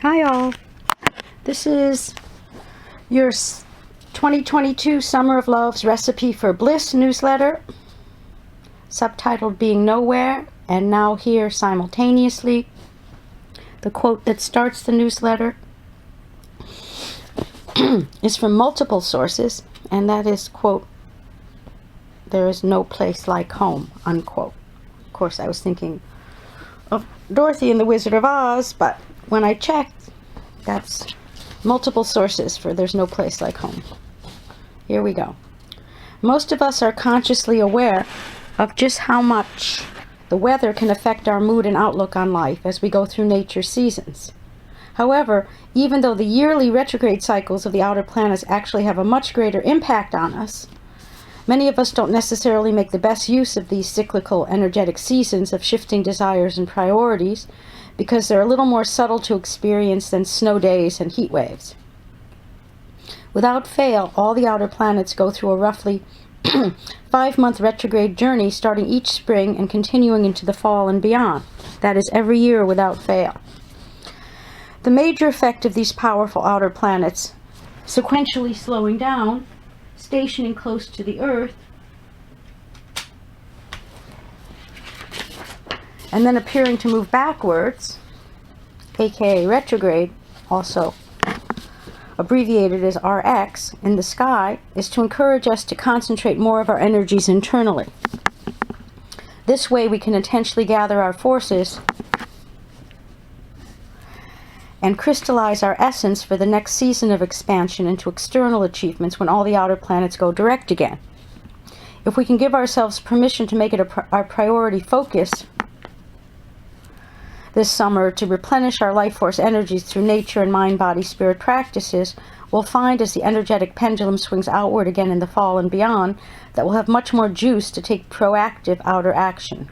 Hi all, this is your 2022 Summer of Love's Recipe for Bliss newsletter, subtitled Being Nowhere and Now Here Simultaneously. The quote that starts the newsletter is from multiple sources, and that is, quote, "There is no place like home," unquote. Of course, I was thinking of Dorothy and the Wizard of Oz, but when I checked, that's multiple sources for "there's no place like home." Here we go. Most of us are consciously aware of just how much the weather can affect our mood and outlook on life as we go through nature's seasons. However, even though the yearly retrograde cycles of the outer planets actually have a much greater impact on us, many of us don't necessarily make the best use of these cyclical energetic seasons of shifting desires and priorities because they're a little more subtle to experience than snow days and heat waves. Without fail, all the outer planets go through a roughly 5-month retrograde journey starting each spring and continuing into the fall and beyond. That is every year without fail. The major effect of these powerful outer planets sequentially slowing down, stationing close to the Earth, and then appearing to move backwards, aka retrograde, also abbreviated as RX, in the sky, is to encourage us to concentrate more of our energies internally. This way we can intentionally gather our forces and crystallize our essence for the next season of expansion into external achievements when all the outer planets go direct again. If we can give ourselves permission to make it our priority focus this summer to replenish our life force energies through nature and mind, body, spirit practices, we'll find as the energetic pendulum swings outward again in the fall and beyond that we'll have much more juice to take proactive outer action.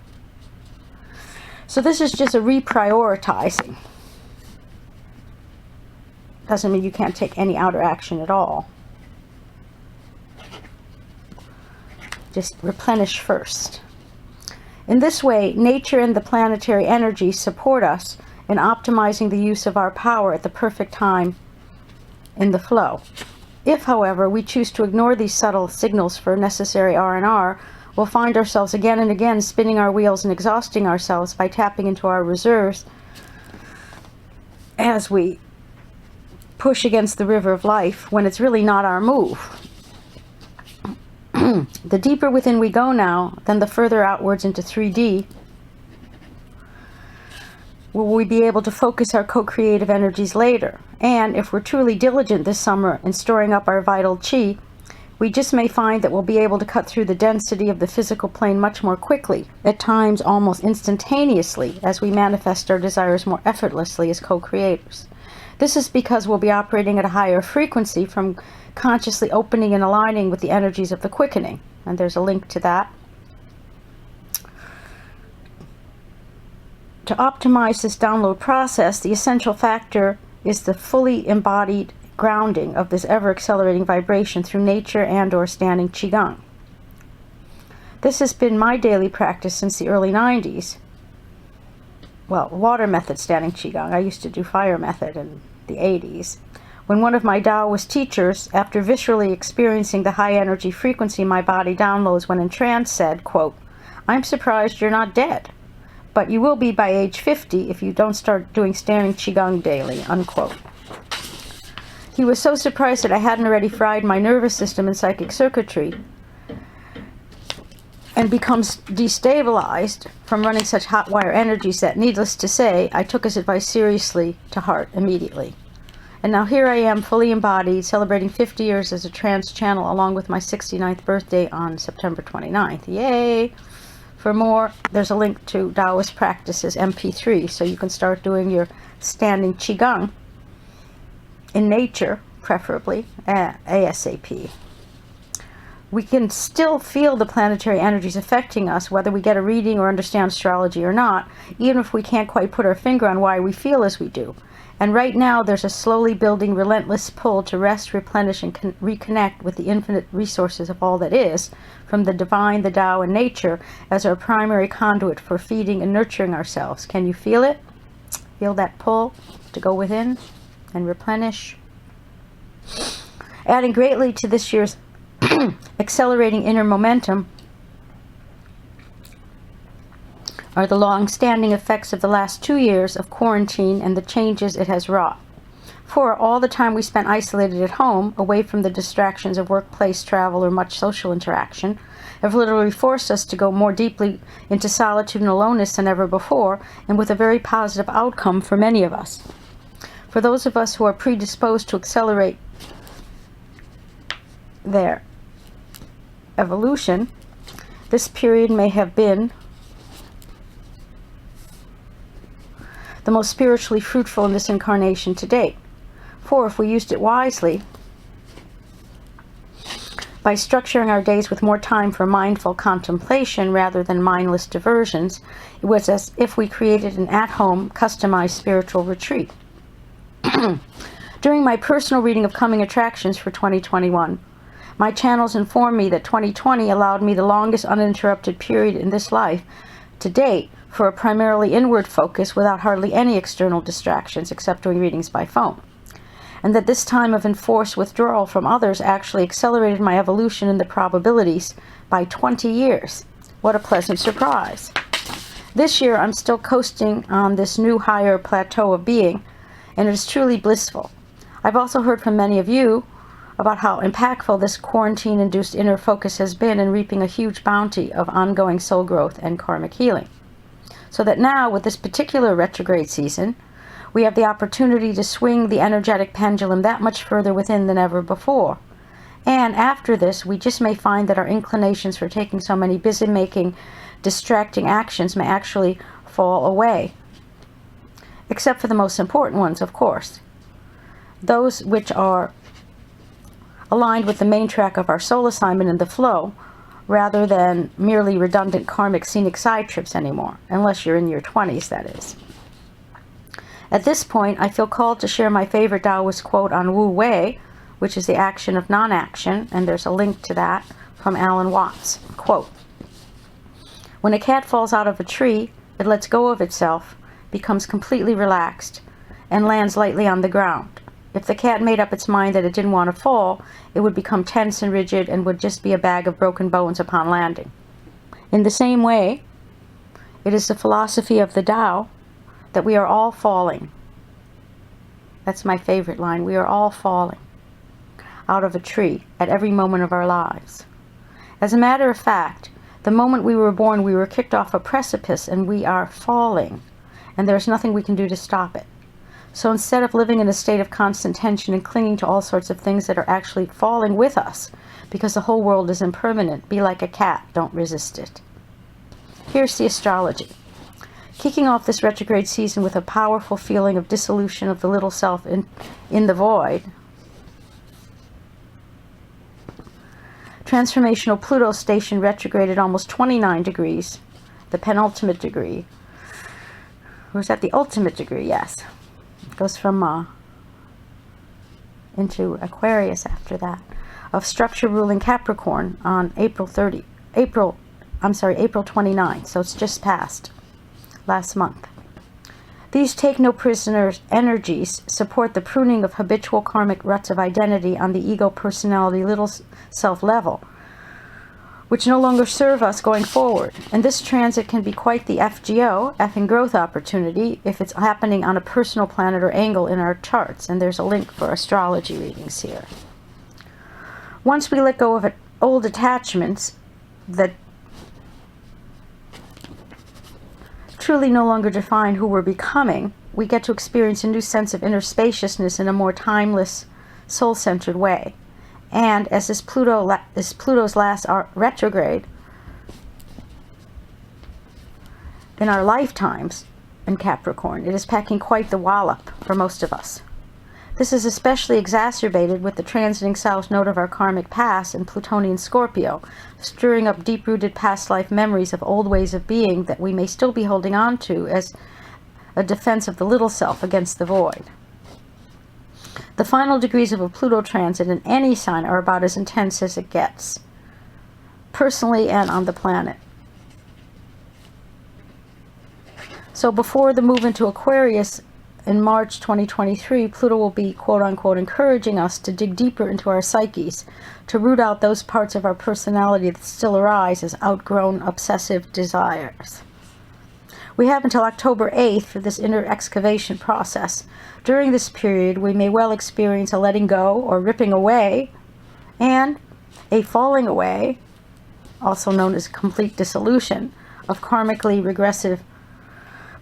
So this is just a reprioritizing. Doesn't mean you can't take any outer action at all. Just replenish first. In this way, nature and the planetary energy support us in optimizing the use of our power at the perfect time in the flow. If, however, we choose to ignore these subtle signals for necessary R&R, we'll find ourselves again and again spinning our wheels and exhausting ourselves by tapping into our reserves as we push against the river of life when it's really not our move. The deeper within we go now, then the further outwards into 3D will we be able to focus our co-creative energies later. And if we're truly diligent this summer in storing up our vital chi, we just may find that we'll be able to cut through the density of the physical plane much more quickly, at times almost instantaneously, as we manifest our desires more effortlessly as co-creators. This is because we'll be operating at a higher frequency from consciously opening and aligning with the energies of the quickening. And there's a link to that. To optimize this download process, the essential factor is the fully embodied grounding of this ever-accelerating vibration through nature and/or standing Qigong. This has been my daily practice since the early 90s. Well, water method standing Qigong. I used to do fire method in the 80s. When one of my Taoist teachers, after viscerally experiencing the high energy frequency my body downloads when in trance, said, quote, "I'm surprised you're not dead, but you will be by age 50 if you don't start doing standing Qigong daily," unquote. He was so surprised that I hadn't already fried my nervous system and psychic circuitry and becomes destabilized from running such hot wire energies that, needless to say, I took his advice seriously to heart immediately. And now here I am, fully embodied, celebrating 50 years as a trance channel along with my 69th birthday on September 29th. Yay! For more, there's a link to Taoist Practices MP3, so you can start doing your standing Qigong in nature, preferably, ASAP. We can still feel the planetary energies affecting us, whether we get a reading or understand astrology or not, even if we can't quite put our finger on why we feel as we do. And right now, there's a slowly building, relentless pull to rest, replenish, and reconnect with the infinite resources of all that is, from the divine, the Tao, and nature, as our primary conduit for feeding and nurturing ourselves. Can you feel it? Feel that pull? to go within and replenish. Adding greatly to this year's accelerating inner momentum are the long-standing effects of the last 2 years of quarantine and the changes it has wrought. For all the time we spent isolated at home, away from the distractions of workplace travel or much social interaction, have literally forced us to go more deeply into solitude and aloneness than ever before, and with a very positive outcome for many of us. For those of us who are predisposed to accelerate their evolution, this period may have been the most spiritually fruitful in this incarnation to date. For if we used it wisely, by structuring our days with more time for mindful contemplation rather than mindless diversions, it was as if we created an at-home, customized spiritual retreat. During my personal reading of coming attractions for 2021, my channels informed me that 2020 allowed me the longest uninterrupted period in this life to date for a primarily inward focus without hardly any external distractions except doing readings by phone. And that this time of enforced withdrawal from others actually accelerated my evolution in the probabilities by 20 years. What a pleasant surprise. This year I'm still coasting on this new higher plateau of being, and it is truly blissful. I've also heard from many of you about how impactful this quarantine-induced inner focus has been in reaping a huge bounty of ongoing soul growth and karmic healing. So that now, with this particular retrograde season, we have the opportunity to swing the energetic pendulum that much further within than ever before. And after this, we just may find that our inclinations for taking so many busy-making, distracting actions may actually fall away. Except for the most important ones, of course. Those which are aligned with the main track of our soul assignment in the flow, rather than merely redundant karmic scenic side trips anymore, unless you're in your 20s, that is. At this point, I feel called to share my favorite Taoist quote on Wu Wei, which is the action of non-action, and there's a link to that from Alan Watts. Quote, "When a cat falls out of a tree, it lets go of itself, becomes completely relaxed, and lands lightly on the ground. If the cat made up its mind that it didn't want to fall, it would become tense and rigid and would just be a bag of broken bones upon landing. In the same way, it is the philosophy of the Tao that we are all falling." That's my favorite line. We are all falling out of a tree at every moment of our lives. As a matter of fact, the moment we were born, we were kicked off a precipice and we are falling, and there's nothing we can do to stop it. So instead of living in a state of constant tension and clinging to all sorts of things that are actually falling with us, because the whole world is impermanent, be like a cat, don't resist it. Here's the astrology. Kicking off this retrograde season with a powerful feeling of dissolution of the little self in the void, transformational Pluto station retrograde at almost 29 degrees, the penultimate degree. Or is that the ultimate degree? Yes. It goes from into Aquarius after that. Of structure ruling Capricorn on April 29th. So it's just passed last month. These take no prisoners energies support the pruning of habitual karmic ruts of identity on the ego personality little self level, which no longer serve us going forward. And this transit can be quite the FGO, effing growth opportunity, if it's happening on a personal planet or angle in our charts. And there's a link for astrology readings here. Once we let go of old attachments that truly no longer define who we're becoming, we get to experience a new sense of inner spaciousness in a more timeless, soul-centered way. And as this Pluto's last retrograde in our lifetimes in Capricorn, it is packing quite the wallop for most of us. This is especially exacerbated with the transiting south node of our karmic past in Plutonian Scorpio, stirring up deep-rooted past life memories of old ways of being that we may still be holding on to as a defense of the little self against the void. The final degrees of a Pluto transit in any sign are about as intense as it gets, personally and on the planet. So before the move into Aquarius in March 2023, Pluto will be, quote-unquote, encouraging us to dig deeper into our psyches, to root out those parts of our personality that still arise as outgrown obsessive desires. We have until October 8th for this inner excavation process. During this period, we may well experience a letting go or ripping away and a falling away, also known as complete dissolution, of karmically regressive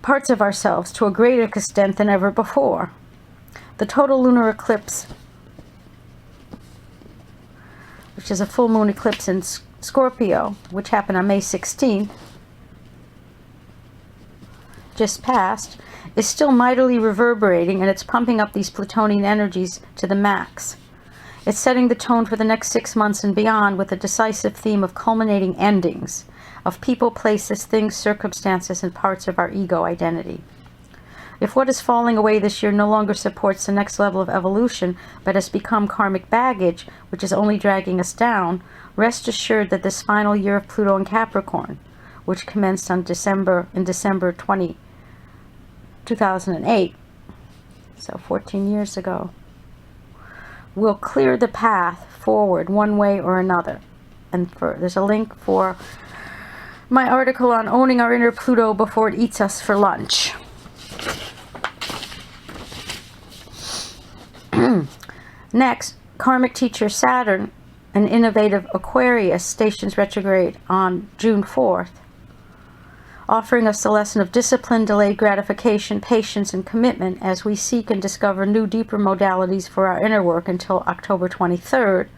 parts of ourselves to a greater extent than ever before. The total lunar eclipse, which is a full moon eclipse in Scorpio, which happened on May 16th, just passed, is still mightily reverberating, and it's pumping up these Plutonian energies to the max. It's setting the tone for the next 6 months and beyond with a decisive theme of culminating endings, of people, places, things, circumstances, and parts of our ego identity. If what is falling away this year no longer supports the next level of evolution, but has become karmic baggage, which is only dragging us down, rest assured that this final year of Pluto in Capricorn, which commenced on December 2008, so 14 years ago, will clear the path forward one way or another. And there's a link for my article on owning our inner Pluto before it eats us for lunch. Next, karmic teacher Saturn, an innovative Aquarius, stations retrograde on June 4th, offering us the lesson of discipline, delayed gratification, patience, and commitment as we seek and discover new, deeper modalities for our inner work until October 23rd,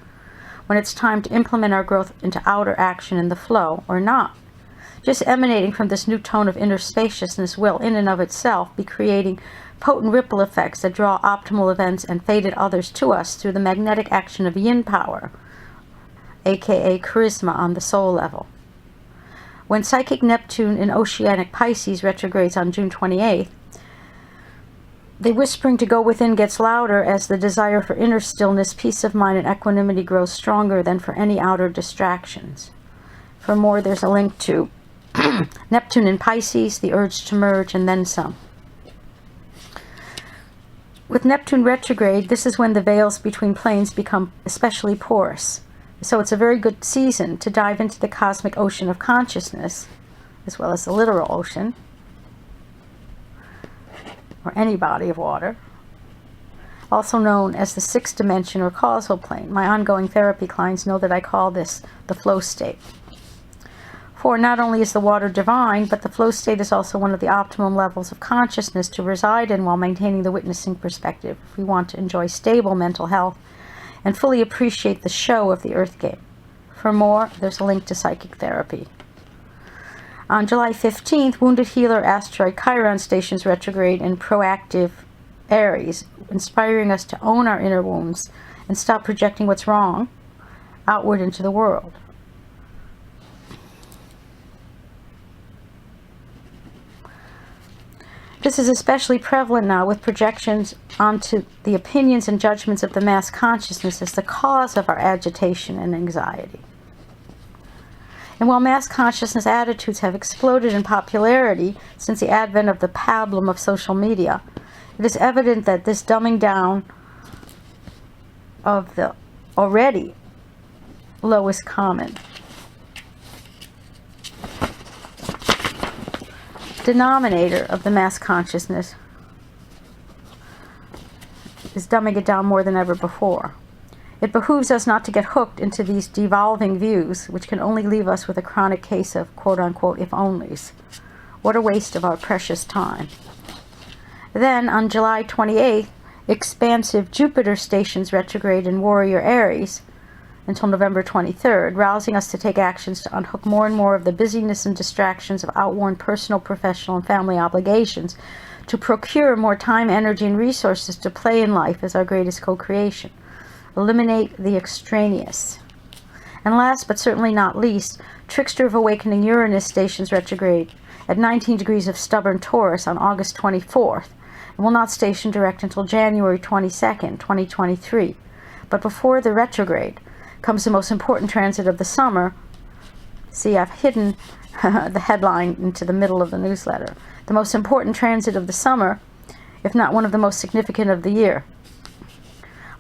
when it's time to implement our growth into outer action in the flow, or not. Just emanating from this new tone of inner spaciousness will, in and of itself, be creating potent ripple effects that draw optimal events and fated others to us through the magnetic action of yin power, aka charisma on the soul level. When psychic Neptune in oceanic Pisces retrogrades on June 28th, the whispering to go within gets louder as the desire for inner stillness, peace of mind, and equanimity grows stronger than for any outer distractions. For more, there's a link to Neptune in Pisces, the urge to merge, and then some. With Neptune retrograde, this is when the veils between planes become especially porous. So it's a very good season to dive into the cosmic ocean of consciousness, as well as the literal ocean, or any body of water, also known as the sixth dimension or causal plane. My ongoing therapy clients know that I call this the flow state. For not only is the water divine, but the flow state is also one of the optimum levels of consciousness to reside in while maintaining the witnessing perspective if we want to enjoy stable mental health and fully appreciate the show of the Earth game. For more, there's a link to psychic therapy. On July 15th, wounded healer asteroid Chiron stations retrograde in proactive Aries, inspiring us to own our inner wounds and stop projecting what's wrong outward into the world. This is especially prevalent now with projections onto the opinions and judgments of the mass consciousness as the cause of our agitation and anxiety. And while mass consciousness attitudes have exploded in popularity since the advent of the pablum of social media, it is evident that this dumbing down of the already lowest common denominator of the mass consciousness is dumbing it down more than ever before. It behooves us not to get hooked into these devolving views, which can only leave us with a chronic case of quote-unquote if-onlys. What a waste of our precious time. Then, on July 28th, expansive Jupiter stations retrograde in Warrior Aries until November 23rd, rousing us to take actions to unhook more and more of the busyness and distractions of outworn personal, professional, and family obligations to procure more time, energy, and resources to play in life as our greatest co-creation. Eliminate the extraneous. And last but certainly not least, trickster of awakening Uranus stations retrograde at 19 degrees of stubborn Taurus on August 24th and will not station direct until January 22nd, 2023. But before the retrograde comes the most important transit of the summer. See, I've hidden the headline into the middle of the newsletter. The most important transit of the summer if not one of the most significant of the year.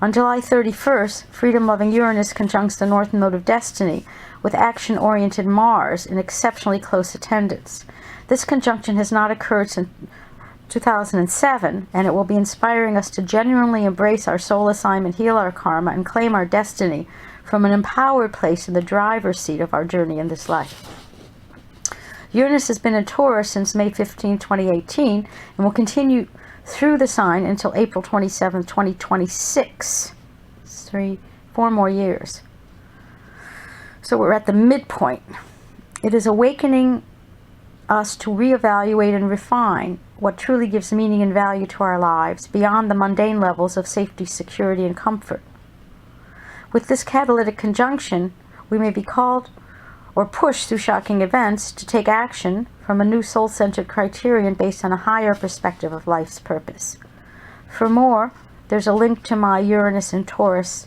On July 31st, freedom-loving Uranus conjuncts the North Node of Destiny with action-oriented Mars in exceptionally close attendance. This conjunction has not occurred since 2007, and it will be inspiring us to genuinely embrace our soul assignment, heal our karma, and claim our destiny from an empowered place in the driver's seat of our journey in this life. Uranus has been in Taurus since May 15, 2018, and will continue through the sign until April 27, 2026. 4 more years. So we're at the midpoint. It is awakening us to reevaluate and refine what truly gives meaning and value to our lives beyond the mundane levels of safety, security, and comfort. With this catalytic conjunction, we may be called or pushed through shocking events to take action from a new soul-centered criterion based on a higher perspective of life's purpose. For more, there's a link to my Uranus and Taurus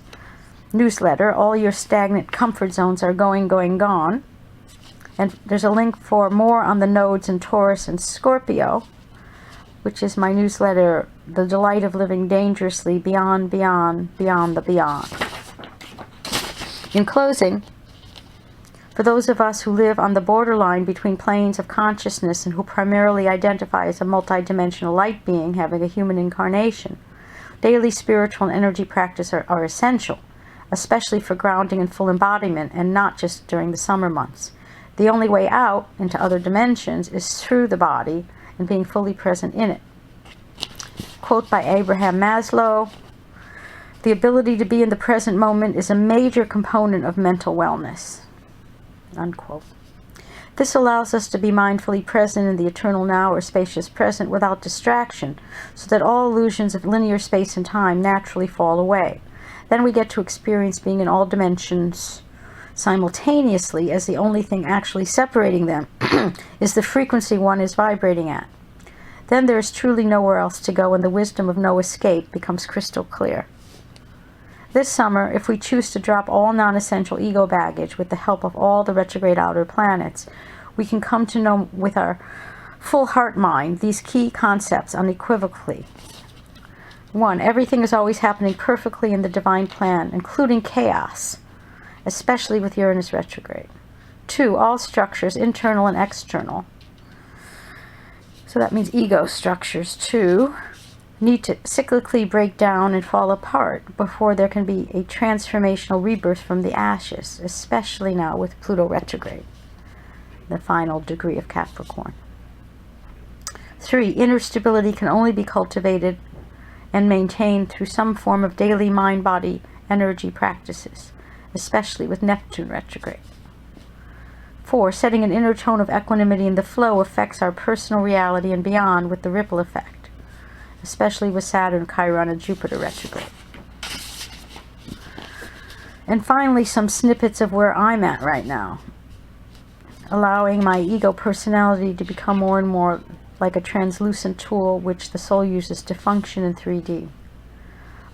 newsletter, All Your Stagnant Comfort Zones Are Going, Gone. And there's a link for more on the nodes in Taurus and Scorpio, which is my newsletter, The Delight of Living Dangerously, Beyond the Beyond. In closing, for those of us who live on the borderline between planes of consciousness and who primarily identify as a multidimensional light being having a human incarnation, daily spiritual and energy practice are essential, especially for grounding and full embodiment, and not just during the summer months. The only way out into other dimensions is through the body and being fully present in it. Quote by Abraham Maslow, "The ability to be in the present moment is a major component of mental wellness." Unquote. This allows us to be mindfully present in the eternal now or spacious present without distraction, so that all illusions of linear space and time naturally fall away. Then we get to experience being in all dimensions simultaneously, as the only thing actually separating them is the frequency one is vibrating at. Then there is truly nowhere else to go, and the wisdom of no escape becomes crystal clear. This summer, if we choose to drop all non-essential ego baggage with the help of all the retrograde outer planets, we can come to know with our full heart mind these key concepts unequivocally. 1. Everything is always happening perfectly in the divine plan, including chaos, especially with Uranus retrograde. 2. All structures, internal and external, so that means ego structures too, need to cyclically break down and fall apart before there can be a transformational rebirth from the ashes, especially now with Pluto retrograde, the final degree of Capricorn. 3. Inner stability can only be cultivated and maintained through some form of daily mind-body energy practices, especially with Neptune retrograde. 4. Setting an inner tone of equanimity in the flow affects our personal reality and beyond with the ripple effect, especially with Saturn, Chiron, and Jupiter retrograde. And finally, some snippets of where I'm at right now. Allowing my ego personality to become more and more like a translucent tool which the soul uses to function in 3D.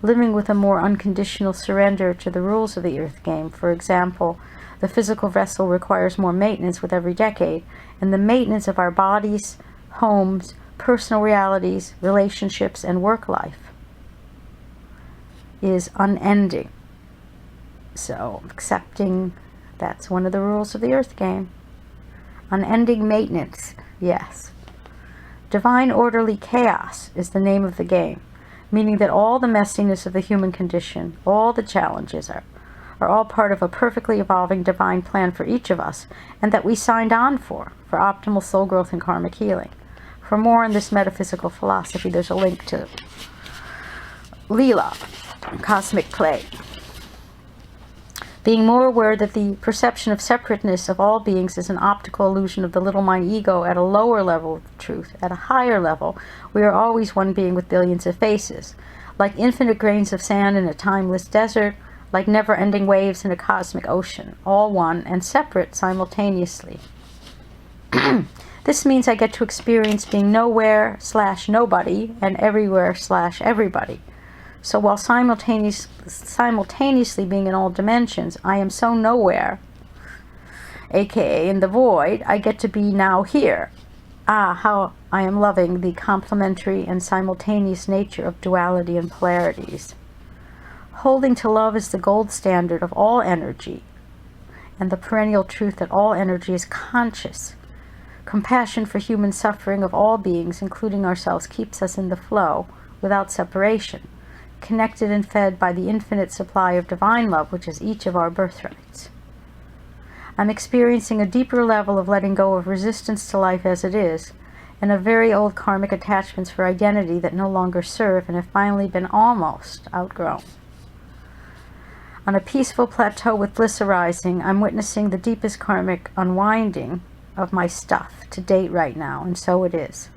Living with a more unconditional surrender to the rules of the earth game. For example, the physical vessel requires more maintenance with every decade, and the maintenance of our bodies, homes, personal realities, relationships, and work life is unending. So, accepting that's one of the rules of the earth game. Unending maintenance, yes. Divine orderly chaos is the name of the game, meaning that all the messiness of the human condition, all the challenges are all part of a perfectly evolving divine plan for each of us, and that we signed on for optimal soul growth and karmic healing. For more on this metaphysical philosophy, there's a link to Leela, Cosmic Play. Being more aware that the perception of separateness of all beings is an optical illusion of the little mind ego at a lower level of truth. At a higher level, we are always one being with billions of faces, like infinite grains of sand in a timeless desert, like never-ending waves in a cosmic ocean, all one and separate simultaneously. This means I get to experience being nowhere/nobody and everywhere/everybody. So while simultaneously being in all dimensions, I am so nowhere, aka in the void, I get to be now here, Ah, how I am loving the complementary and simultaneous nature of duality and polarities. Holding to love is the gold standard of all energy, and the perennial truth that all energy is conscious. Compassion for human suffering of all beings, including ourselves, keeps us in the flow, without separation, connected and fed by the infinite supply of divine love, which is each of our birthrights. I'm experiencing a deeper level of letting go of resistance to life as it is, and of very old karmic attachments for identity that no longer serve and have finally been almost outgrown. On a peaceful plateau with bliss arising, I'm witnessing the deepest karmic unwinding of my stuff to date right now, and so it is.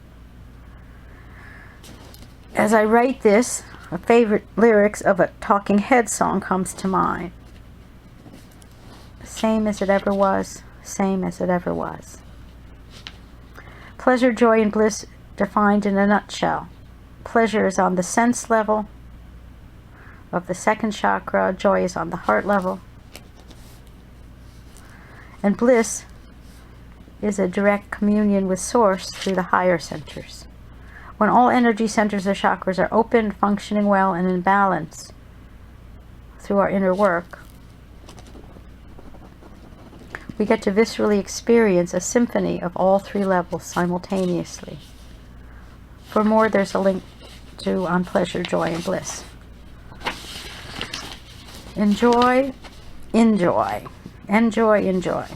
As I write this, a favorite lyrics of a Talking Heads song comes to mind. Same as it ever was, same as it ever was. Pleasure, joy, and bliss defined in a nutshell. Pleasure is on the sense level of the second chakra, joy is on the heart level, and bliss is a direct communion with Source through the higher centers. When all energy centers or chakras are open, functioning well, and in balance through our inner work, we get to viscerally experience a symphony of all three levels simultaneously. For more, there's a link to On Pleasure, Joy, and Bliss. Enjoy, enjoy, enjoy, enjoy.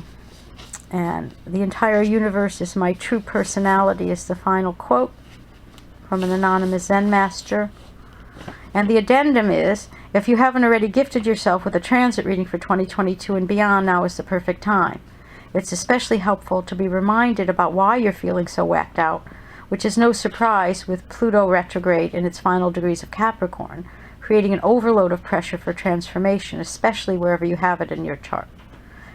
And the entire universe is my true personality is the final quote from an anonymous Zen master. And the addendum is, if you haven't already gifted yourself with a transit reading for 2022 and beyond, now is the perfect time. It's especially helpful to be reminded about why you're feeling so whacked out, which is no surprise with Pluto retrograde in its final degrees of Capricorn, creating an overload of pressure for transformation, especially wherever you have it in your chart.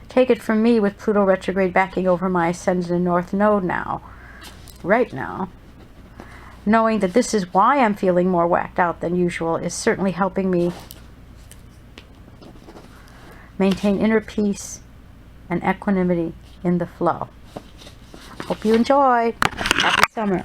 Take it from me with Pluto retrograde backing over my Ascendant and North Node now, right now. Knowing that this is why I'm feeling more whacked out than usual is certainly helping me maintain inner peace and equanimity in the flow. Hope you enjoyed. Happy summer.